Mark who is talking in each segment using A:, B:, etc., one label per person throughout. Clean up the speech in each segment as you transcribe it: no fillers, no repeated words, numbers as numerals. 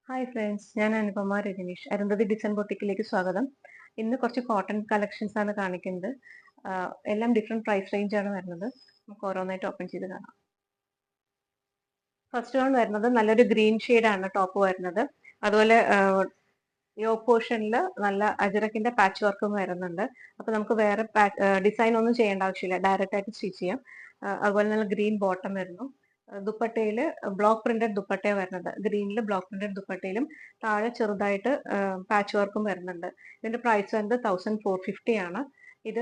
A: Hi friends, ഞാൻ Anupama Rajneesh. Arundhati design ബൊട്ടിക്കിലേക്ക് സ്വാഗതം. ഇന്ന് കുറച്ച് കോട്ടൺ കളക്ഷൻസ് ആണ് കാണിക്കുന്നത്. എല്ലാം ഡിഫറെന്റ് പ്രൈസ് റേഞ്ച് ആണ് വരുന്നത്. നമുക്ക് ഓരോന്നായിട്ട് ഓപ്പൺ ചെയ്ത് കാണാം. ഫസ്റ്റ് വൺ വരുന്നത് നല്ലൊരു ഗ്രീൻ ആണ് ടോപ്പ് വരുന്നത്. അതുപോലെ യോക്ക് പോർഷനിൽ നല്ല അജരക്കിന്റെ പാച്ച് വർക്കും വരുന്നുണ്ട്. അപ്പൊ നമുക്ക് വേറെ ഡിസൈൻ ഒന്നും ചെയ്യേണ്ട ആവശ്യമില്ല, ഡയറക്റ്റ് ആയിട്ട് സ്റ്റിച്ച് ചെയ്യാം. അതുപോലെ നല്ല ഗ്രീൻ ബോട്ടം വരുന്നു. ദുപ്പട്ടയില് ബ്ലോക്ക് പ്രിന്റഡ് ദുപ്പട്ട വരുന്നത്. ഗ്രീനിൽ ബ്ലോക്ക് പ്രിന്റഡ് ദുപ്പട്ടയിലും താഴെ ചെറുതായിട്ട് പാച്ച് വർക്കും വരുന്നുണ്ട്. ഇതിന്റെ പ്രൈസ് വരുന്നത് 1450 ആണ്. ഇത്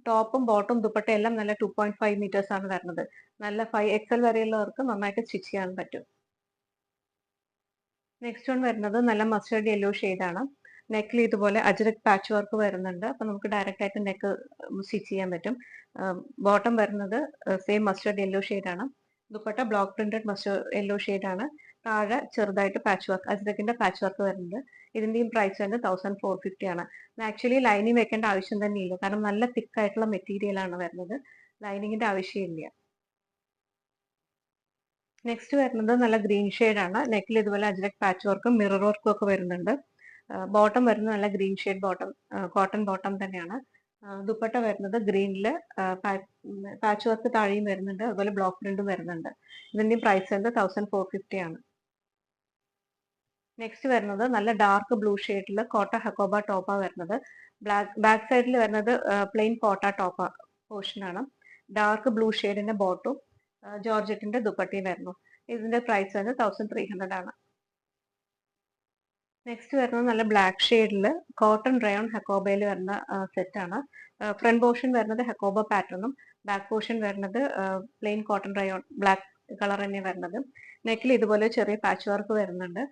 A: ടോപ്പും ബോട്ടും ദുപ്പട്ടയും എല്ലാം നല്ല 2.5 മീറ്റേഴ്സ് ആണ് വരുന്നത്. നല്ല 5XL വരെയുള്ളവർക്ക് നന്നായിട്ട് സ്റ്റിച്ച് ചെയ്യാൻ പറ്റും. നെക്സ്റ്റ് വൺ വരുന്നത് നല്ല മസ്റ്റേർഡ് യെല്ലോ ആണ്. നെക്കിൽ ഇതുപോലെ അജ്രക് പാച്ച് വർക്ക് വരുന്നുണ്ട്. അപ്പൊ നമുക്ക് ഡയറക്റ്റ് ആയിട്ട് നെക്ക് സ്റ്റിച്ച് ചെയ്യാൻ പറ്റും. ബോട്ടം വരുന്നത് സെയിം മസ്റ്റേർഡ് യെല്ലോ ആണ്. Dupatta block printed mustard yellow ആണ്. താഴെ ചെറുതായിട്ട് പാച്ച് വർക്ക് അജ്രക്കിന്റെ പാച്ച് വർക്ക് വരുന്നുണ്ട്. ഇതിന്റെയും പ്രൈസ് വരുന്നത് 1450 ആണ്. ആക്ച്വലി ലൈനിങ് വെക്കേണ്ട ആവശ്യം തന്നെ ഇല്ല, കാരണം നല്ല തിക്ക് ആയിട്ടുള്ള മെറ്റീരിയൽ ആണ് വരുന്നത്. ലൈനിങ്ങിന്റെ ആവശ്യമില്ല. നെക്സ്റ്റ് വരുന്നത് നല്ല ഗ്രീൻ ആണ്. നെക്കിൽ ഇതുപോലെ അജ്രക് പാച്ച് വർക്കും മിറർ വർക്കും ഒക്കെ വരുന്നുണ്ട്. ബോട്ടം വരുന്നത് നല്ല green shade bottom, cotton bottom തന്നെയാണ്. ദുപ്പട്ട വരുന്നത് ഗ്രീനില് പാച്ച് വർക്ക് താഴെയും വരുന്നുണ്ട്. അതുപോലെ ബ്ലോക്ക് പ്രിന്റും വരുന്നുണ്ട്. ഇതിന്റെയും പ്രൈസ് വരുന്നത് 1450 ആണ്. നെക്സ്റ്റ് വരുന്നത് നല്ല ഡാർക്ക് ബ്ലൂ ഷെയ്ഡിൽ കോട്ട ഹക്കോബ ടോപ്പാ വരുന്നത്. ബാക്ക് സൈഡിൽ വരുന്നത് പ്ലെയിൻ കോട്ട ടോപ്പ പോർഷൻ ആണ്. ഡാർക്ക് ബ്ലൂ ഷെയ്ഡിന്റെ ബോട്ടും ജോർജറ്റിന്റെ ദുപ്പട്ടയും വരുന്നു. ഇതിന്റെ പ്രൈസ് വരുന്നത് 1300 ആണ്. നെക്സ്റ്റ് വരുന്നത് നല്ല ബ്ലാക്ക് ഷെയ്ഡിൽ കോട്ടൺ റയോൺ ഹക്കോബയിൽ വരുന്ന സെറ്റ് ആണ്. ഫ്രണ്ട് പോർഷൻ വരുന്നത് ഹക്കോബ പാറ്റേണും ബാക്ക് പോർഷൻ വരുന്നത് plain cotton rayon black colour തന്നെ വരുന്നത്. നെക്കിൽ ഇതുപോലെ ചെറിയ പാച്ച് വർക്ക് വരുന്നുണ്ട്.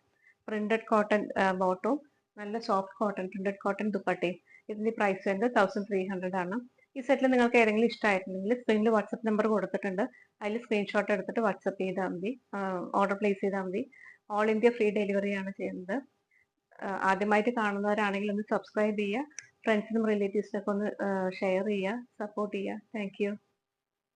A: പ്രിന്റഡ് കോട്ടൺ ബോട്ടും നല്ല സോഫ്റ്റ് കോട്ടൺ പ്രിന്റഡ് കോട്ടൺ ദുപ്പട്ടയും. ഇതിന്റെ പ്രൈസ് വരുന്നത് 1300 ആണ്. ഈ സെറ്റിൽ നിങ്ങൾക്ക് ഏതെങ്കിലും ഇഷ്ടമായിട്ടുണ്ടെങ്കിൽ സ്ക്രീനിൽ വാട്സപ്പ് നമ്പർ കൊടുത്തിട്ടുണ്ട്. അതിൽ സ്ക്രീൻഷോട്ട് എടുത്തിട്ട് വാട്സപ്പ് ചെയ്താൽ മതി, ഓർഡർ പ്ലേസ് ചെയ്താൽ മതി. ഓൾ ഇന്ത്യ ഫ്രീ ഡെലിവറി ആണ് ചെയ്യുന്നത്. ആദ്യമായിട്ട് കാണുന്നവരാണെങ്കിൽ ഒന്ന് സബ്സ്ക്രൈബ് ചെയ്യുക, ഫ്രണ്ട്സിനും റിലേറ്റീവ്സിനൊക്കെ ഒന്ന് ഷെയർ ചെയ്യുക, സപ്പോർട്ട് ചെയ്യുക. Thank you.